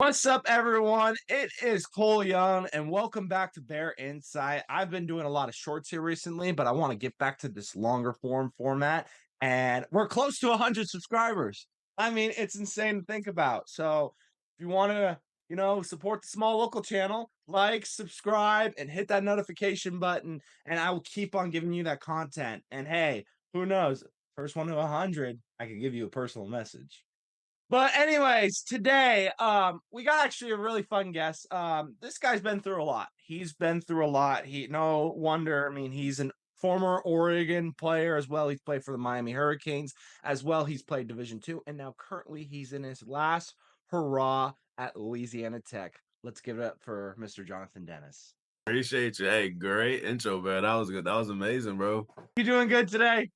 What's up, everyone? It is Cole Young, and welcome back to Bear Insight. I've been doing a lot of shorts here recently, but I want to get back to this longer form format, and we're close to 100 subscribers. I mean, it's insane to think about. So, if you want to, support the small local channel, like, subscribe, and hit that notification button, and I will keep on giving you that content. And hey, who knows? First one to 100, I could give you a personal message. But anyways, today, we got actually a really fun guest. This guy's been through a lot. He's been through a lot. No wonder. I mean, he's an former Oregon player as well. He's played for the Miami Hurricanes as well. He's played Division II, and now currently he's in his last hurrah at Louisiana Tech. Let's give it up for Mr. Jonathan Dennis. Appreciate you. Hey, great intro, bro. That was good. That was amazing, bro. You doing good today?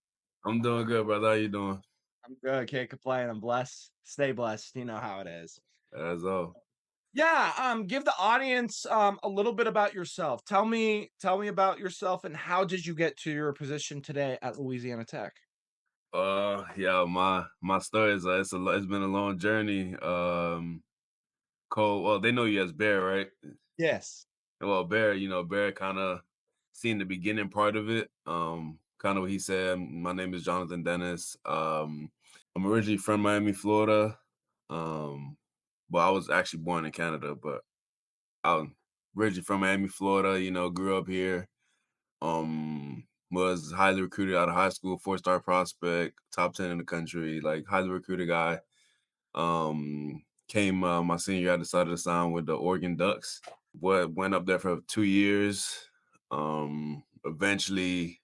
I'm doing good, brother. How you doing? I'm good. Can't complain. I'm blessed. Stay blessed. You know how it is. As all. Yeah, give the audience a little bit about yourself. Tell me about yourself and how did you get to your position today at Louisiana Tech? Yeah, my story is it's been a long journey. Cole, well, they know you as Bear, right? Yes. Well, Bear, Bear kind of seen the beginning part of it. Kind of what he said. My name is Jonathan Dennis. I'm originally from Miami, Florida. Well, I was actually born in Canada, but I'm originally from Miami, Florida. Grew up here. Was highly recruited out of high school, four-star prospect, top 10 in the country, like highly recruited guy. Came my senior year, I decided to sign with the Oregon Ducks. Went up there for 2 years. Eventually,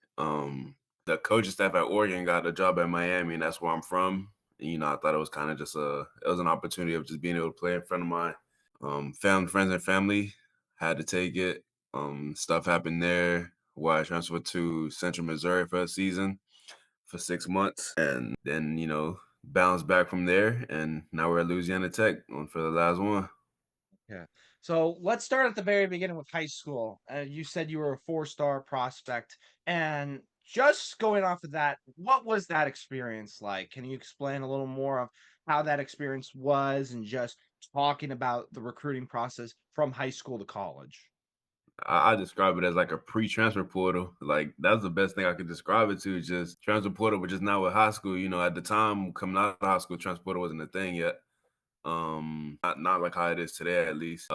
the coaching staff at Oregon got a job at Miami, and that's where I'm from. And, I thought it was kind of it was an opportunity of just being able to play in front of my friends and family. Had to take it. Stuff happened there where I transferred to Central Missouri for a season for 6 months, and then bounced back from there, and now we're at Louisiana Tech on for the last one. Yeah. So let's start at the very beginning with high school. You said you were a four-star prospect, and just going off of that, what was that experience like? Can you explain a little more of how that experience was and just talking about the recruiting process from high school to college? I describe it as like a pre-transfer portal. Like that's the best thing I could describe it to. Just transfer portal, but just not with high school. At the time coming out of high school, transfer portal wasn't a thing yet. Not like how it is today, at least.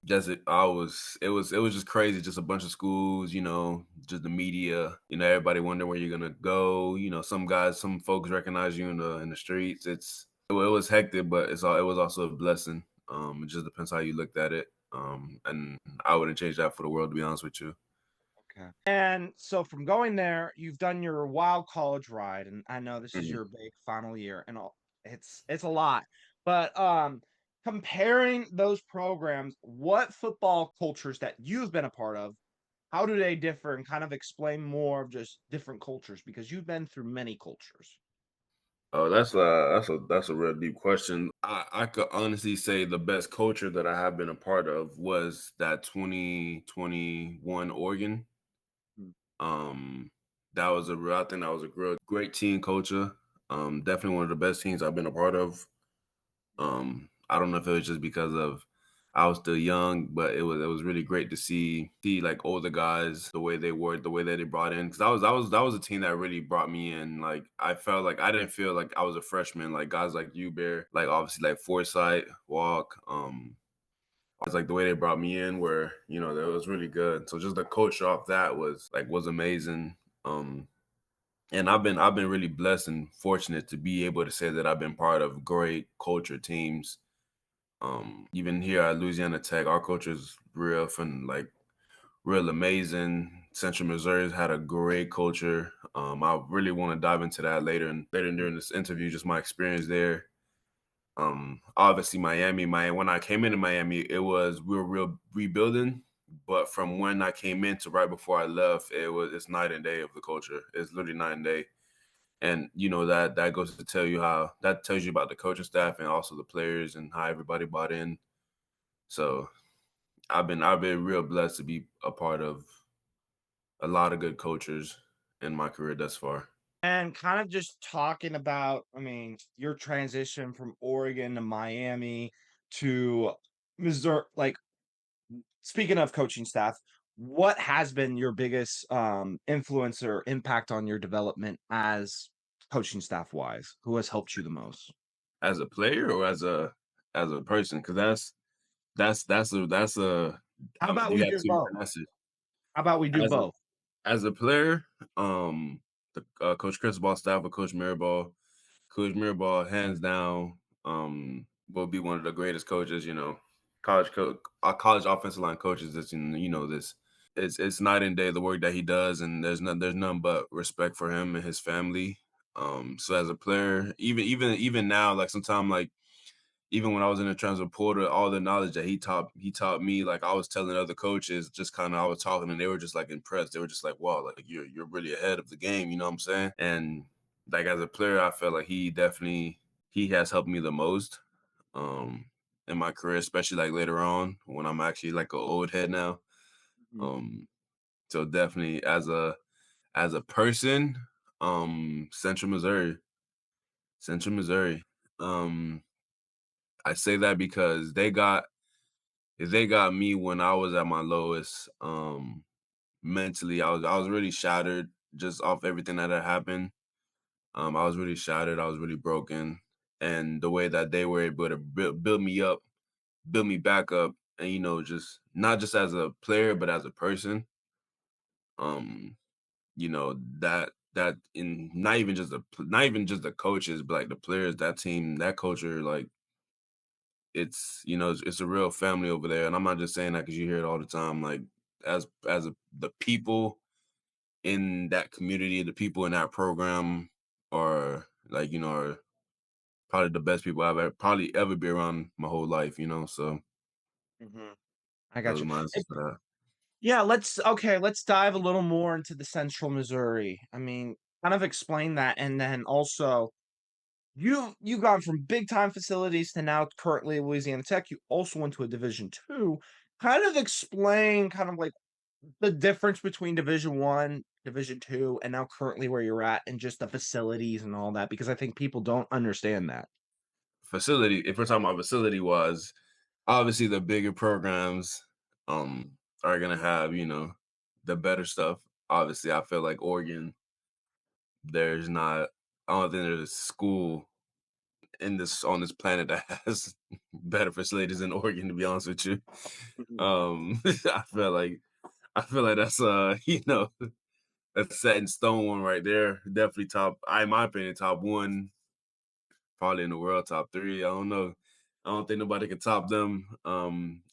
Just it was just crazy. Just a bunch of schools, just the media. Everybody wondering where you're gonna go. Some folks recognize you in the streets. It was hectic, but it was also a blessing. It just depends how you looked at it. And I wouldn't change that for the world, to be honest with you. Okay. And so from going there, you've done your wild college ride, and I know this is Mhm. your big final year and all. It's a lot. But comparing those programs, what football cultures that you've been a part of, how do they differ and kind of explain more of just different cultures because you've been through many cultures. Oh, that's a real deep question. I could honestly say the best culture that I have been a part of was that 2021 Oregon. Mm. Um, I think that was a real great team culture. Definitely one of the best teams I've been a part of. I don't know if it was just because of I was still young, but it was really great to see like older guys the way they were, the way that they brought in. Because that was a team that really brought me in. Like I felt like I didn't feel like I was a freshman. Like guys like you, Bear, like obviously like Foresight, Walk, it's like the way they brought me in where that was really good. So just the culture off that was amazing. And I've been really blessed and fortunate to be able to say that I've been part of great culture teams. Even here at Louisiana Tech, our culture is real fun, like real amazing. Central Missouri's had a great culture. I really want to dive into that later during this interview, just my experience there. Obviously Miami, when I came into Miami, we were real rebuilding. But from when I came in to right before I left, it's night and day of the culture. It's literally night and day. And that goes to tell you how that tells you about the coaching staff and also the players and how everybody bought in. So I've been real blessed to be a part of a lot of good cultures in my career thus far. And kind of just talking about, I mean, your transition from Oregon to Miami, to Missouri, like, speaking of coaching staff, what has been your biggest, influence or impact on your development as coaching staff wise? Who has helped you the most? As a player or as a person? Because that's a How about you we got do 2 both? different answers. How about we do As a both? as a player, the, Coach Cristobal staff with Coach Mirabal. Coach Mirabal, hands down, will be one of the greatest coaches, college offensive line coaches that's in, this. It's night and day the work that he does, and there's none but respect for him and his family. So as a player, even now, like sometimes like even when I was in the transfer portal, all the knowledge that he taught me, like I was telling other coaches, just kind of I was talking and they were just like impressed. They were just like, wow, like you're really ahead of the game, you know what I'm saying? And like as a player, I felt like he has helped me the most um in my career, especially like later on when I'm actually like an old head now. Mhm, Um so definitely as a person, Central Missouri. Central Missouri. Um I say that because they got me when I was at my lowest. Mentally, I was really shattered just off everything that had happened. I was really shattered. I was really broken, and the way that they were able to build me up, build me back up, and just not just as a player, but as a person. Um, that in not even just the coaches, but like the players, that team, that culture, like it's a real family over there, and I'm not just saying that because you hear it all the time. Like the people in that community, the people in that program are like are probably the best people I've probably ever be around my whole life. So mhm. I got those are you. my answers for that. Yeah, let's dive a little more into the Central Missouri. I mean, kind of explain that, and then also you've gone from big time facilities to now currently Louisiana Tech. You also went to a Division two. Kind of explain kind of like the difference between Division one, Division two, and now currently where you're at, and just the facilities and all that, because I think people don't understand that. Facility, if we're talking about facility wise, obviously the bigger programs are gonna have the better stuff. Obviously, I feel like Oregon, there's not I don't think there's a school in this on this planet that has better facilities than Oregon, to be honest with you. Mhm, I feel like that's that's set in stone one right there. Definitely top, in my opinion, top one, probably in the world, top three. I don't know. I don't think nobody can top them.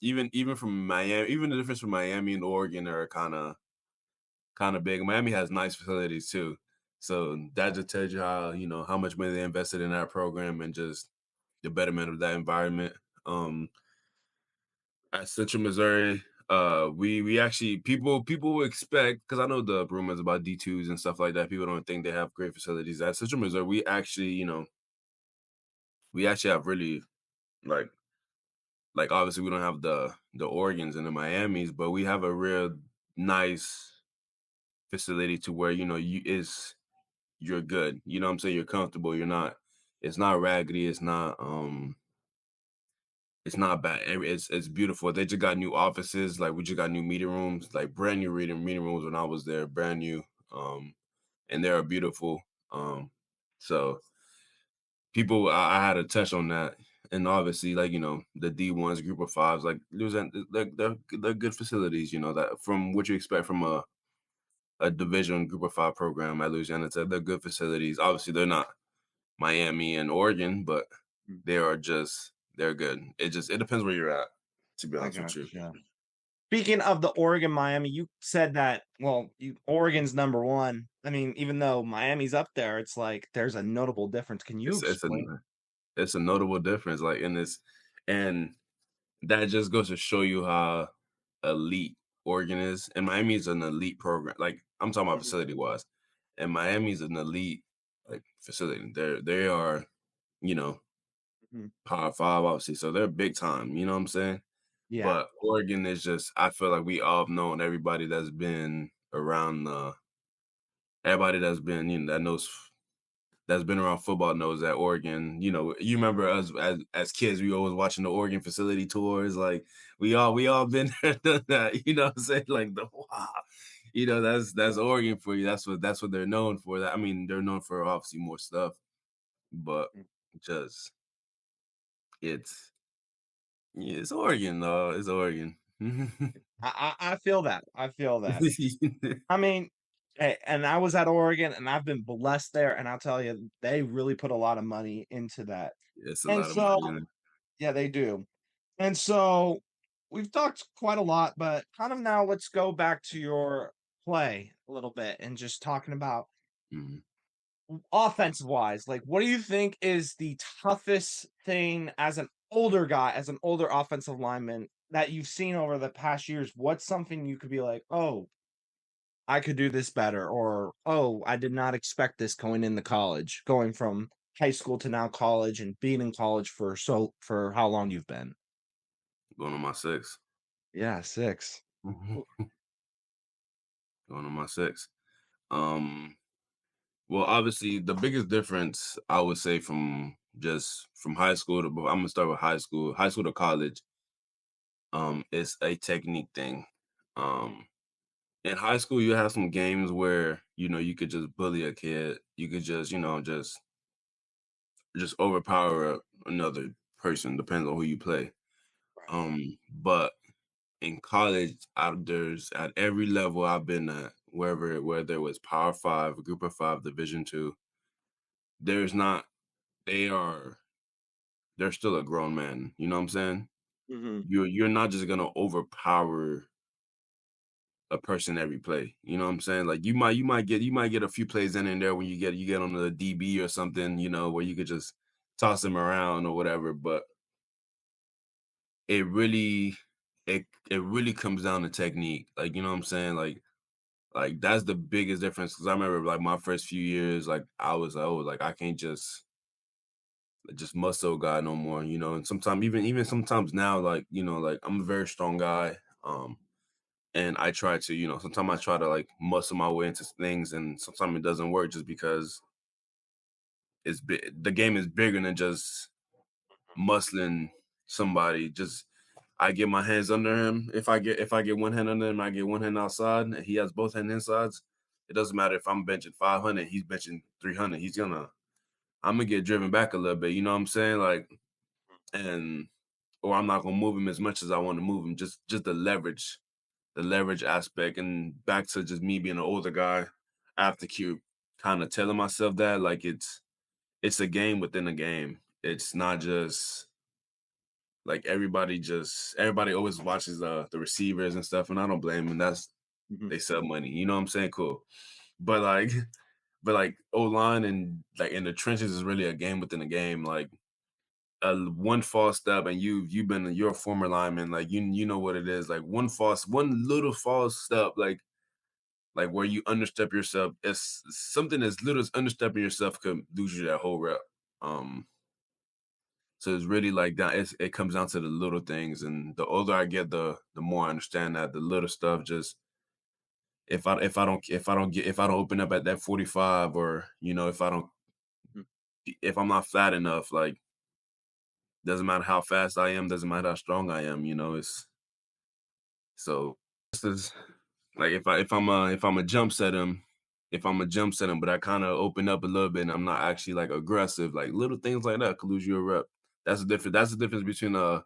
Even from Miami, even the difference from Miami and Oregon are kind of big. Miami has nice facilities too. So that just tells you how much money they invested in that program and just the betterment of that environment. Um, at Central Missouri, we actually people will expect, because I know the rumors about D2s and stuff like that. People don't think they have great facilities at Central Missouri. We actually have really like obviously we don't have the Oregons and the Miamis, but we have a real nice facility to where you're good. You know what I'm saying? You're comfortable. You're not. It's not raggedy. It's not bad. It's beautiful. They just got new offices. Like we just got new meeting rooms, like brand new reading meeting rooms when I was there, brand new. And they are beautiful. So I had to touch on that. And obviously, like the D1s, group of fives, like they're good facilities. That from what you expect from a division group of five program at Louisiana Tech. They're good facilities. Obviously, they're not Miami and Oregon, but mhm. they're good. It depends where you're at, to be I honest with you. gotcha. Speaking of the Oregon, Miami, you said that, well, you Oregon's number 1. I mean, even though Miami's up there, it's like there's a notable difference. Can you It's a explain? it's a notable difference, like and that just goes to show you how elite Oregon is. And Miami is an elite program. Like I'm talking about Mhm, facility wise, and Miami's an elite like facility. They are, you know, mhm. Power Five, obviously, so they're big time. You know what I'm saying? Yeah. But Oregon is just, I feel like we all have known everybody that's been around everybody that's been, that knows that's been around football knows that Oregon, you remember us as kids, we always watching the Oregon facility tours. Like we all been there, done that. You know what I'm saying? Like the wow. That's Oregon for you. That's what they're known for. That I mean, they're known for obviously more stuff, but just it's yeah, it's Oregon though. It's Oregon. I feel that. I feel that. I mean, and I was at Oregon, and I've been blessed there, and I'll tell you, they really put a lot of money into that. It's a And lot of so money in it. yeah, they do. And so we've talked quite a lot, but kind of now let's go back to your play a little bit and just talking about Mhm. offensive wise. Like, what do you think is the toughest thing as an older guy, as an older offensive lineman that you've seen over the past years? What's something you could be like, oh, I could do this better, or oh, I did not expect this going into college, going from high school to now college and being in college for how long you've been? Going on my six. Yeah, 6. Going on my six. Um, well, obviously, the biggest difference I would say from high school to, but I'm gonna start with high school to college. It's a technique thing. Um, in high school, you have some games where you could just bully a kid. You could just just overpower another person, depends on who you play. But in college, there's at every level I've been at, whether it was Power Five, Group of Five, Division Two, there's not. They are. They're still a grown man. You know what I'm saying? Mhm. You're not just gonna overpower a person every play. You know what I'm saying? Like you might get a few plays in and there when you get on the DB or something. Where you could just toss him around or whatever. But it really it really comes down to technique. Like you know what I'm saying? Like that's the biggest difference because I remember like my first few years, like I was like, oh, like I can't just muscle guy no more, and sometimes even sometimes now, like I'm a very strong guy. And I try to, sometimes I try to like muscle my way into things and sometimes it doesn't work just because the game is bigger than just muscling somebody. Just I get my hands under him. If I get one hand under him, I get one hand outside, and he has both hand insides. It doesn't matter if I'm benching 500, he's benching 300. I'm gonna get driven back a little bit. You know what I'm saying? Like, and or I'm not gonna move him as much as I want to move him. Just the leverage aspect, and back to just me being an older guy. I have to keep kind of telling myself that like it's a game within a game. It's not just like everybody always watches the receivers and stuff, and I don't blame them. That's Mhm. they sell money. You know what I'm saying? Cool. But like but like O line and like in the trenches is really a game within a game. Like one false step and you're a former lineman, like you know what it is. Like one little false step, like where you understep yourself. It's something as little as understepping yourself could lose you that whole rep. Um So it's really like that. It comes down to the little things, and the older I get, the more I understand that the little stuff. Just if I don't open up at that 45, or Mhm. if I'm not flat enough, like doesn't matter how fast I am, doesn't matter how strong I am. It's so this is like if I'm a jump set him, but I kind of open up a little bit, and I'm not actually like aggressive. Like little things like that could lose you a rep. That's the difference between the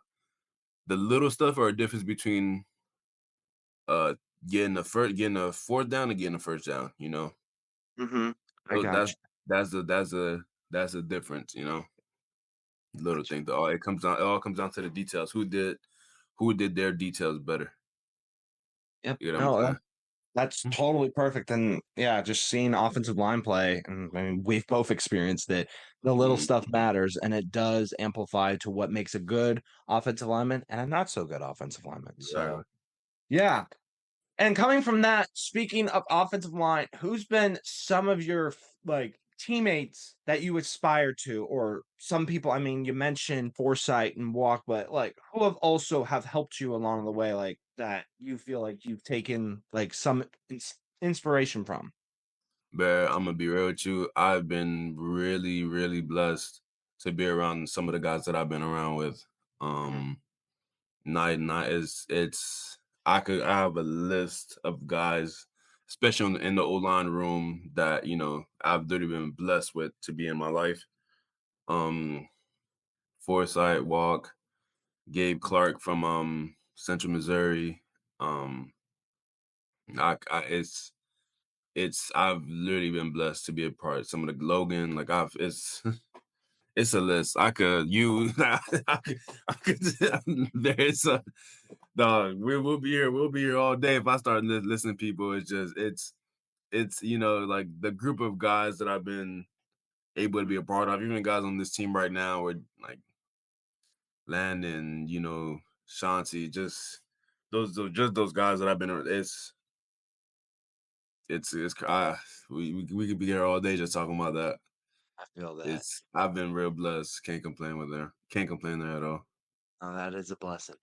little stuff or a difference between uh getting a fourth down and getting a first down. Mhm. I So got you. that's the difference. Little Gotcha. thing. It all comes down to the details. Who did their details better? Yep. You know what I'm No, saying? that's totally perfect, and, yeah, just seeing offensive line play, and, I mean, we've both experienced it. The little Mhm. stuff matters, and it does amplify to what makes a good offensive lineman and a not so good offensive lineman, Exactly. so, yeah. And coming from that, speaking of offensive line, who's been some of your like teammates that you aspire to, or some people? I mean, you mentioned foresight and walk, but like who have also have helped you along the way, like that you feel like you've taken like some inspiration from? Bear, I'm gonna be real with you. I've been really, really blessed to be around some of the guys that I've been around with. Mhm, Um, not it's I have a list of guys, especially in the O line room that I've literally been blessed with to be in my life. Um, Foresight Walk, Gabe mhm, Clark from Central Missouri. Um, it's I've literally been blessed to be a part of some of the Logan. Like I've it's a list. I could you I could there's a dog. We'll be here. We'll be here all day if I start listening to people. It's just it's like the group of guys that I've been able to be a part of. Even guys on this team right now, were like Landon, Shanti, just those guys that I've been. We could be here all day just talking about that. I feel that. It's I've been real blessed. Can't complain there at all. Oh, that is a blessing.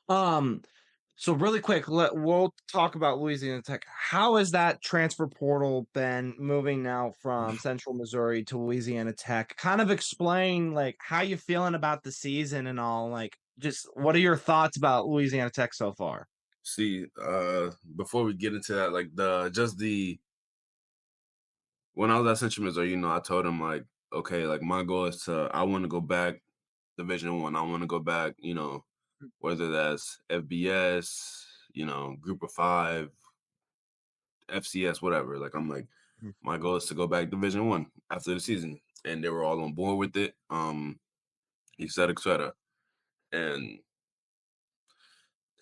Um, so really quick, we'll talk about Louisiana Tech. How has that transfer portal been moving now from Central Missouri to Louisiana Tech? Kind of explain like how you feeling about the season and all. Like, just what are your thoughts about Louisiana Tech so far? See, before we get into that, like the when I was at Central Missouri, I told him like, okay, like my goal is I want to go back Division 1. I want to go back, whether that's FBS, Group of Five, FCS, whatever. Like I'm like, Mhm, my goal is to go back Division 1 after the season, and they were all on board with it. He said, etc. And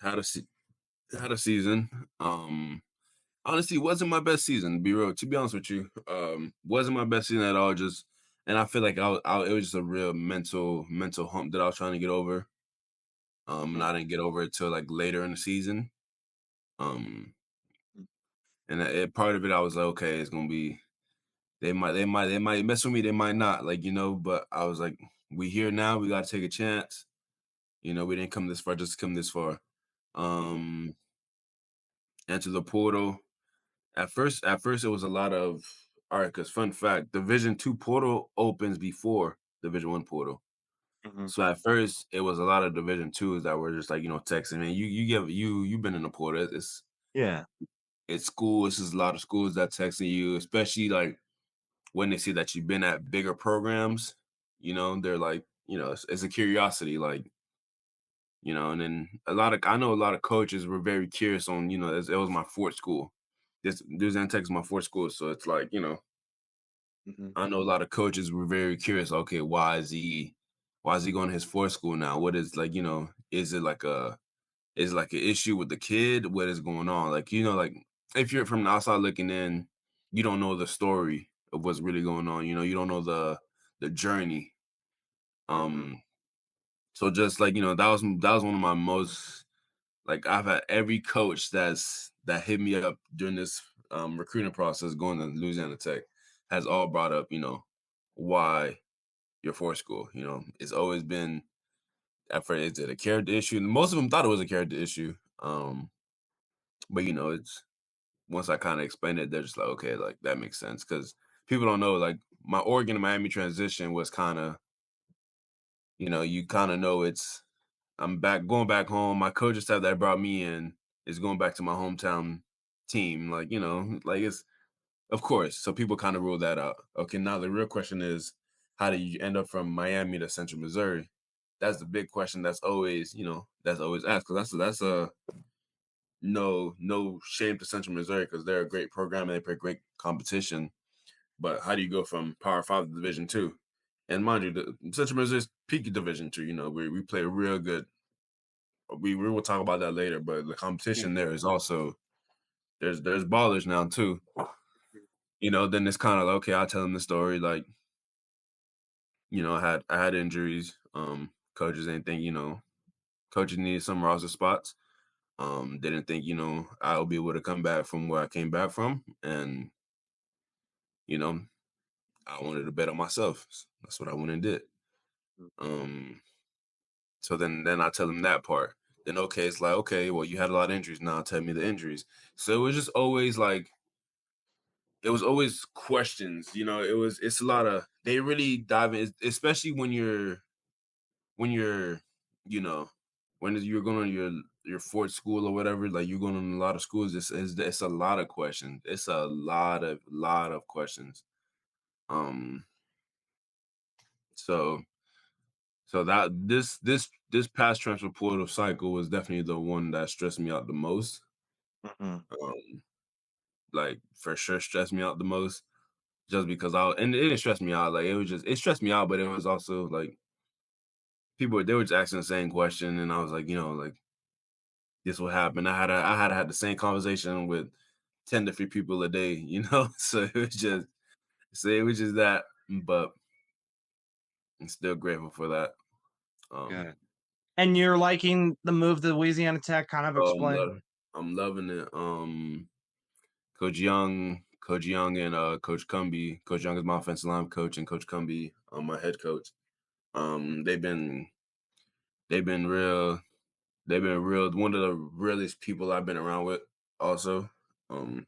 had a se- had a season. Honestly, wasn't my best season. To be honest with you, wasn't my best season at all. Just and I feel like it was just a real mental hump that I was trying to get over. And mhm, I didn't get over it till like later in the season. Um, and part of it, I was like, okay, it's gonna be they might mess with me, they might not, like But I was like, we here now, we got to take a chance. We didn't come this far just to come this far. mhm, Um, enter the portal. At first, it was a lot of all right. Because fun fact, Division 2 portal opens before Division 1 portal. mhm. So at first, it was a lot of Division 2s that were just like texting. Man, you've been in the portal. Yeah. It's school. It's just a lot of schools that texting you, especially like when they see that you've been at bigger programs. They're like, it's a curiosity, like and then I know a lot of coaches were very curious on, it was my fourth school. This Louisiana Tech is my fourth school, so it's like, Mhm, I know a lot of coaches were very curious. Okay, why is he going to his fourth school now? What is like, is it like an issue with the kid? What is going on? Like, like if you're from the outside looking in, you don't know the story of what's really going on. You don't know the journey. mhm, Um, so just like, that was one of my most like I've had every coach that hit me up during this recruiting process going to Louisiana Tech has all brought up, why your fourth school. It's always been at first, is it a character issue? Most of them thought it was a character issue. But it's once I kind of explained it, they're just like, okay, like that makes sense. Cause people don't know, like my Oregon to Miami transition was kind of, you kind of know I'm going back home. My coaching staff that brought me in is going back to my hometown team. Like, like it's of course. So people kind of rule that out. Okay, now the real question is, how do you end up from Miami to Central Missouri? That's the big question. That's always asked. Because that's a no shame to Central Missouri because they're a great program and they play great competition. But how do you go from Power Five to Division 2? And mind you, the Central Missouri's peak Division 2. We play real good. We will talk about that later. But the mhm, competition there is also there's ballers now too. Then it's kind of like, okay, I'll tell them the story. Like, I had injuries. Coaches didn't think, coaches needed some roster spots. Didn't think, I'll be able to come back from where I came back from. And, you know, I wanted to bet on myself. That's what I went and did. Um, so then I tell them that part. Then okay, it's like, okay, well, you had a lot of injuries. Now tell me the injuries. So it was just always like it was always questions. It's a lot of they really dive in, especially when you're you know when you're going to your fourth school or whatever. Like you're going to a lot of schools. It's a lot of questions. It's a lot of questions. Um, so so that this past transfer portal cycle was definitely the one that stressed me out the most. Mhm. Um, like for sure stressed me out the most just because and it didn't stress me out. Like it stressed me out, but it was also like they were just asking the same question, and I was like, like this will happen. I had the same conversation with 10 different people a day, so it was just that, but I'm still grateful for that. Um, Good. And you're liking the move to Louisiana Tech, kind of so I'm, explain. lo- I'm loving it. Coach Young and Coach Cumby. Coach Young is my offensive line coach, and Coach Cumby, my head coach. They've been real. They've been real. One of the realest people I've been around with. Also, um,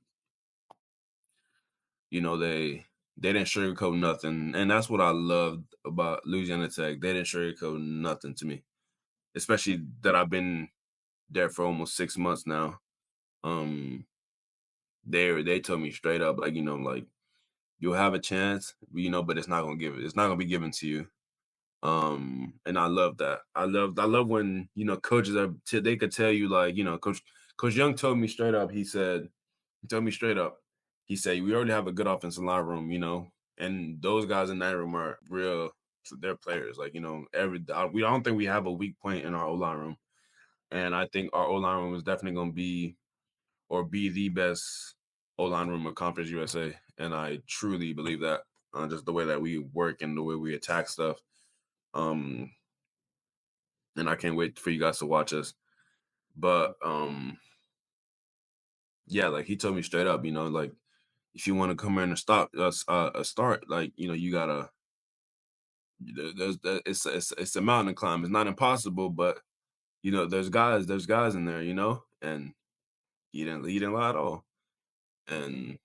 they didn't sugarcoat nothing, and that's what I loved about Louisiana Tech. They didn't sugarcoat nothing to me, especially that I've been there for almost 6 months now. Um, they told me straight up, like like you'll have a chance, but it's not gonna be given to you. And I love that. I love when coaches they could tell you, like Coach Young told me straight up. He told me straight up. He said we already have a good offensive line room, and those guys in that room are real. They're players. Like I don't think we have a weak point in our O line room, and I think our O line room is definitely going to be the best O line room of Conference USA, and I truly believe that. Just the way that we work and the way we attack stuff. Um, and I can't wait for you guys to watch us. But yeah, like he told me straight up, like if you want to come in and start, like you gotta. It's a mountain to climb. It's not impossible, but there's guys in there, and he didn't lie at all. And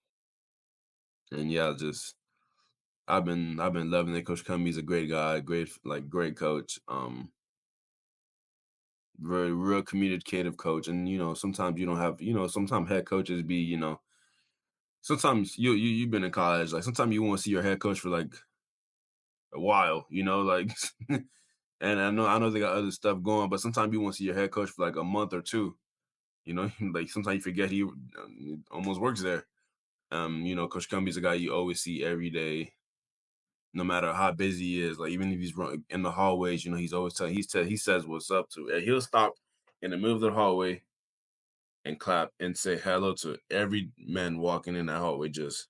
yeah, just I've been loving it. Coach Cummings a great guy, great coach. Very real communicative coach, and sometimes you don't have, sometimes head coaches be, sometimes you've been in college, like sometimes you want to see your head coach for like a while, like and I know they got other stuff going, but sometimes you want to see your head coach for like a month or two, like sometimes you forget he almost works there. Coach Cumbie's a guy you always see every day, no matter how busy he is. Like even if he's in the hallways, he's always he says what's up to. And he'll stop in the middle of the hallway and clap and say hello to every man walking in that hallway. Just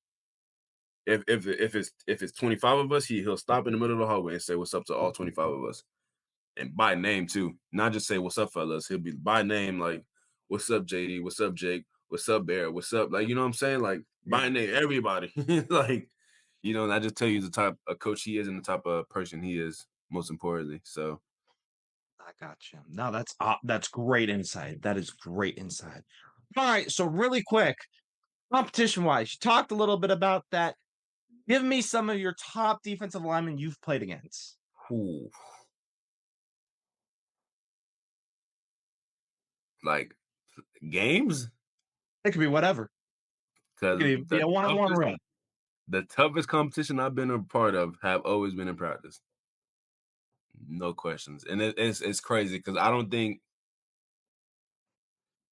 if it's 25 of us, he'll stop in the middle of the hallway and say what's up to all 25 of us. And by name too. Not just say what's up, fellas. He'll be by name, like, what's up, JD? What's up, Jake? What's up, Bear? What's up? Like, you know what I'm saying? Like Yeah, by name, everybody. Like, and I just tell you the type of coach he is and the type of person he is, most importantly. So I got you. No, that's great insight. That is great insight. All right, so really quick, competition wise, you talked a little bit about that. Give me some of your top defensive linemen you've played against. ooh, like games? It could be whatever. It Because could be a one-on-one run. the toughest competition I've been a part of have always been in practice. No questions. And it's crazy because I don't think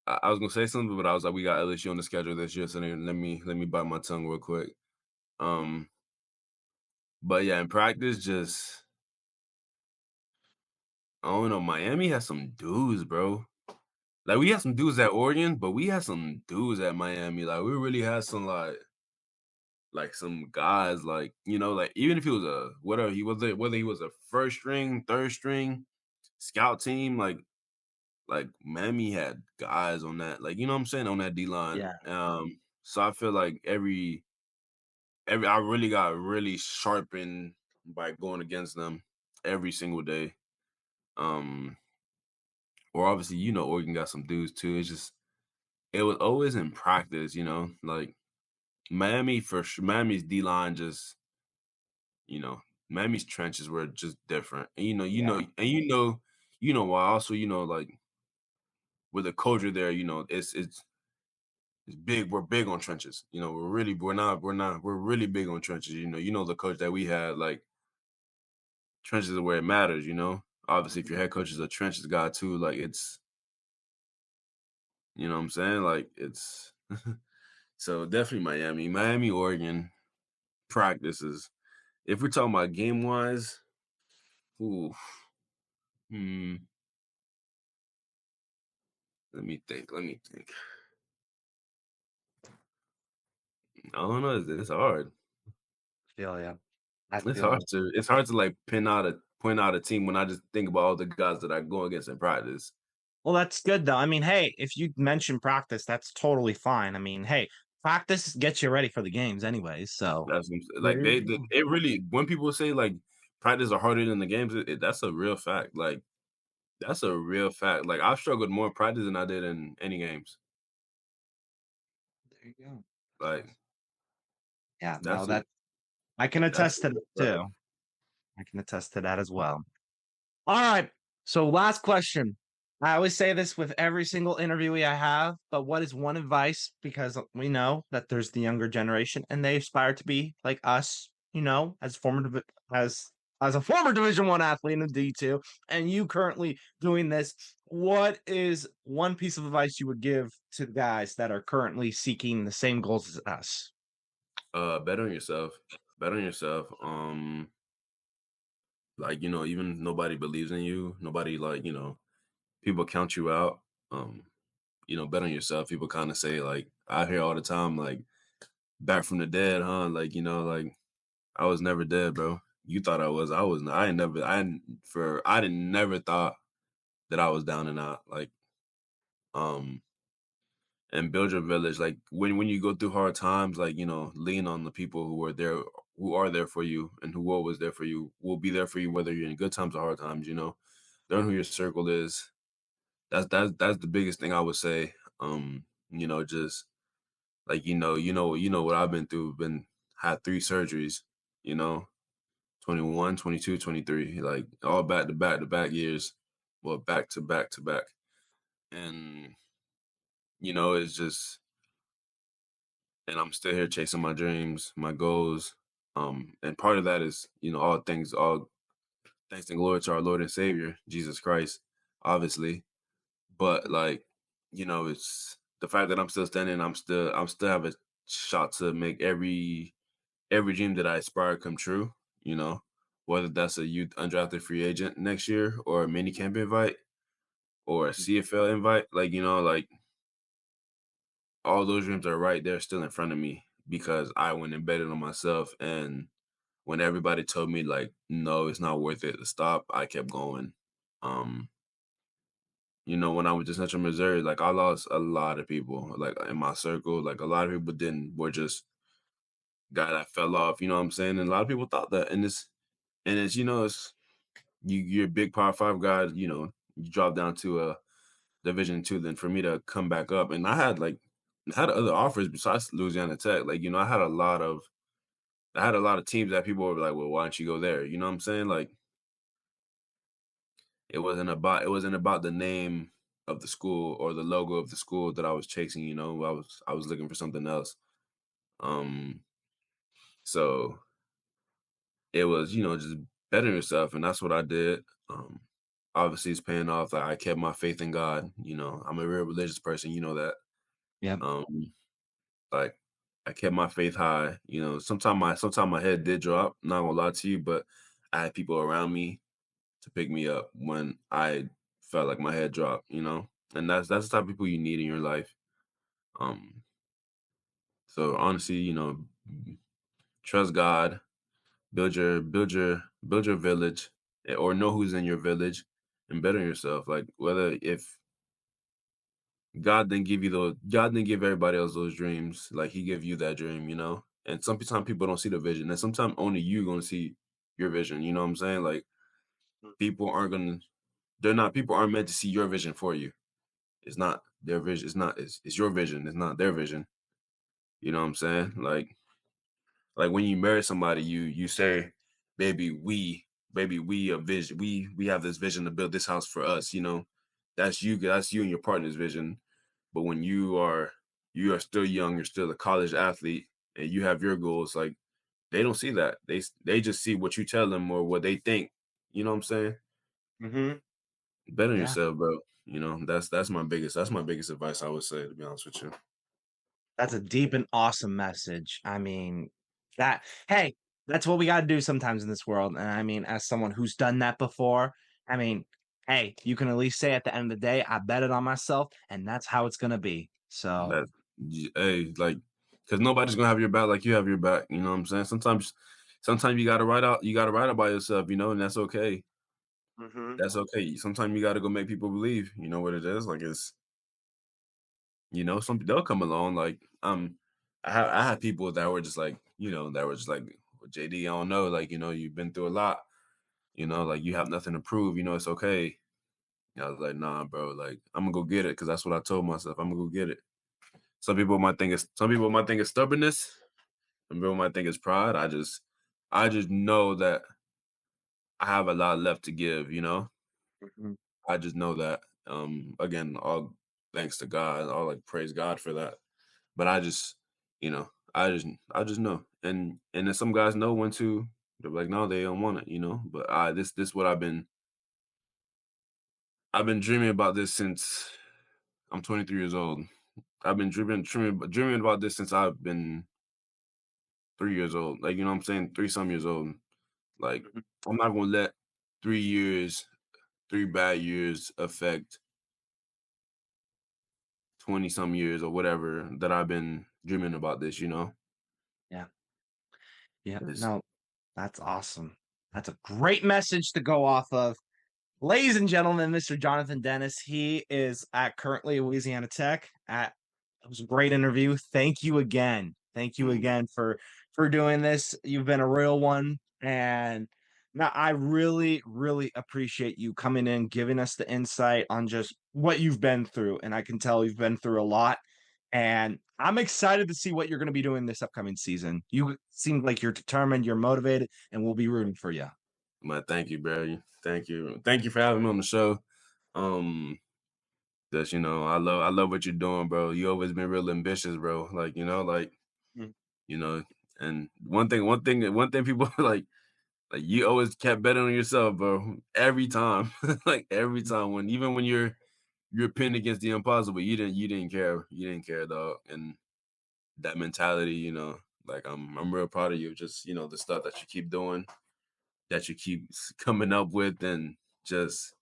I was gonna say something, but I was like, we got LSU on the schedule this year, so then let me bite my tongue real quick. Um, but yeah, in practice, just I don't know. Miami has some dudes, bro. Like we had some dudes at Oregon, but we had some dudes at Miami. Like we really had some like some guys, like like even if he was a whatever he was, whether he was a first string, third string scout team, like Miami had guys on that, like what I'm saying, on that D line. Yeah. So I feel like every I really got really sharpened by going against them every single day. Um, or obviously, Oregon got some dudes too. It was always in practice, like Miami for sure. Miami's D line just, you know, Miami's trenches were just different. And Yeah. why also, like with the culture there, it's big. We're big on trenches. We're really big on trenches. The coach that we had, like trenches are where it matters. Obviously if your head coach is a trenches guy too, like it's you know what I'm saying? Like it's so definitely Miami. Miami, Oregon practices. If we're talking about game wise, ooh, hmm, let me think. Let me think. I don't know. It's hard. Feel ya. I It's feel hard ya. to it's hard to like point out a team when I just think about all the guys that I go against in practice. Well, that's good though. I mean, hey, if you mention practice, that's totally fine. I mean, hey, practice gets you ready for the games anyways. So That's what I'm saying. Like there you go. it really when people say like practice are harder than the games, that's a real fact. Like that's a real fact. Like I've struggled more in practice than I did in any games. There you go. Like Yeah, no, that's a that I can that's attest a to real that fact. too. I can attest to that as well. All right. So last question. I always say this with every single interviewee I have, but what is one advice? Because we know that there's the younger generation and they aspire to be like us, as as as a former Division One athlete in the D2, and you currently doing this. What is one piece of advice you would give to the guys that are currently seeking the same goals as us? Bet on yourself. Bet on yourself. Like, even nobody believes in you. Nobody like, people count you out. Um, Bet on yourself. People kind of say, like, I hear all the time, like, back from the dead, huh? Like, like I was never dead, bro. You thought I was. I was not. I didn't never thought that I was down and out. Like, um, and build your village. Like when you go through hard times, like, lean on the people who are there for you and who always there for you, will be there for you, whether you're in good times or hard times. Learn who your circle is. That's the biggest thing I would say. Just like what I've been through. Been had 3 surgeries. You know, 21, 22, 23, like all back to back years, well, back to back to back, and it's just, and I'm still here chasing my dreams, my goals, and part of that is all thanks and glory to our Lord and Savior Jesus Christ, obviously. But like, it's the fact that I'm still standing. I'm still have a shot to make every dream that I aspire come true. You know, whether that's a youth undrafted free agent next year or a mini camp invite or a CFL invite, like like all those dreams are right there still in front of me because I went and betted on myself. And when everybody told me like, no, it's not worth it to stop, I kept going. Um, when I was in Central Missouri, like I lost a lot of people, like in my circle, like a lot of people didn't were just guy that fell off. You know what I'm saying? And a lot of people thought that, and it's it's you're a big Power Five guy. You drop down to a Division two, then for me to come back up, and I had other offers besides Louisiana Tech. Like I had a lot of teams that people were like, well, why don't you go there? You know what I'm saying? Like it wasn't about the name of the school or the logo of the school that I was chasing. I was looking for something else. Um, so it was just bettering yourself, and that's what I did. Obviously, it's paying off. Like, I kept my faith in God. I'm a real religious person. You know that. Yep. Um, like I kept my faith high. Sometimes my head did drop. Not gonna lie to you, but I had people around me to pick me up when I felt like my head dropped. And that's the type of people you need in your life. Um, so honestly, trust God, build your village, or know who's in your village, and better yourself. Like whether if God didn't give everybody else those dreams, like He gave you that dream. And sometimes people don't see the vision, and sometimes only you gonna see your vision. You know what I'm saying? Like people aren't gonna, they're not people aren't meant to see your vision for you. It's not their vision. It's your vision. It's not their vision. You know what I'm saying? Like when you marry somebody, you say, "Baby, we a vision. We have this vision to build this house for us." You know, that's you and your partner's vision. But when you are still young, you're still a college athlete, and you have your goals. Like they don't see that. They just see what you tell them or what they think. You know what I'm saying? Mhm. Bet on Yeah. yourself, bro. You know, that's my biggest advice I would say, to be honest with you. That's a deep and awesome message. I mean, that hey, that's what we gotta do sometimes in this world, and I mean, as someone who's done that before, I mean, hey, you can at least say at the end of the day, "I bet it on myself, and that's how it's gonna be." So That hey, like, because nobody's gonna have your back like you have your back. You know what I'm saying? Sometimes you gotta ride out by yourself. You know, and that's okay. mhm, That's okay. Sometimes you gotta go make people believe. You know what it is? Like it's some they'll come along. Like I had people that were just like that were just like, well, JD, I don't know. Like you've been through a lot. Like you have nothing to prove. It's okay. I was like, nah, bro. Like I'm gonna go get it because that's what I told myself. I'm gonna go get it. Some people might think it's stubbornness. Some people might think it's pride. I just know that I have a lot left to give. mhm, I just know that. Again, all thanks to God. All like praise God for that. But you know, I just know. And then some guys know when to. They're like, no, they don't want it. But this what I've been dreaming about this since I'm 23 years old. I've been dreaming about this since I've been 3 years old. Like, what I'm saying? Three some years old. Like, mhm. I'm not gonna let 3 years, 3 bad years affect 20 some years or whatever that I've been dreaming about this. Yeah, yeah, It's no, that's awesome. That's a great message to go off of. Ladies and gentlemen, Mr. Jonathan Dennis, he is at currently Louisiana Tech. It was a great interview. Thank you again. Thank you mm, again for doing this. You've been a real one, and now I really, really appreciate you coming in, giving us the insight on just what you've been through. And I can tell you've been through a lot. And I'm excited to see what you're going to be doing this upcoming season. You seem like you're determined, you're motivated, and we'll be rooting for you. thank you, bro. Thank you for having me on the show. Um, Just I love what you're doing, bro. You always been real ambitious, bro. Mm. you know, and one thing people like you always kept betting on yourself, bro. Every time, like every time even when you're pinned against the impossible, you didn't care, dog. And that mentality, like I'm real proud of you. Just the stuff that you keep doing, that you keep coming up with, and just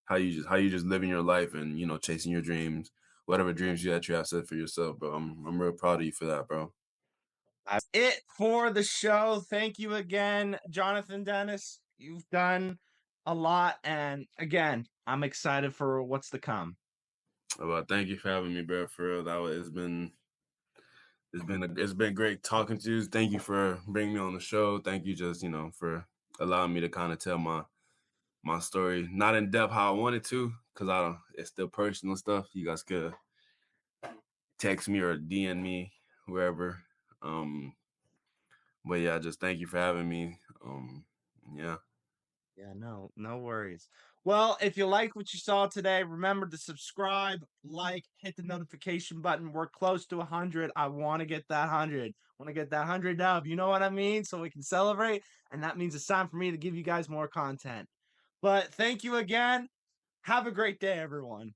how you just living your life and chasing your dreams, whatever dreams you have set for yourself, bro. I'm real proud of you for that, bro. That's it for the show. Thank you again, Jonathan Dennis. You've done a lot. And again, I'm excited for what's to come. Well, thank you for having me, bro. For real, it's been great talking to you. Thank you for bringing me on the show. Thank you, just for allowing me to kind of tell my story, not in depth how I wanted to, because I don't. It's still personal stuff. You guys could text me or DM me, wherever. Um, but yeah, just thank you for having me. Yeah. Yeah, no worries. Well, if you like what you saw today, remember to subscribe, like, hit the notification button. We're close to 100. I want to get that 100. Want to get that 100 up. You know what I mean? So we can celebrate. And that means it's time for me to give you guys more content. But thank you again. Have a great day, everyone.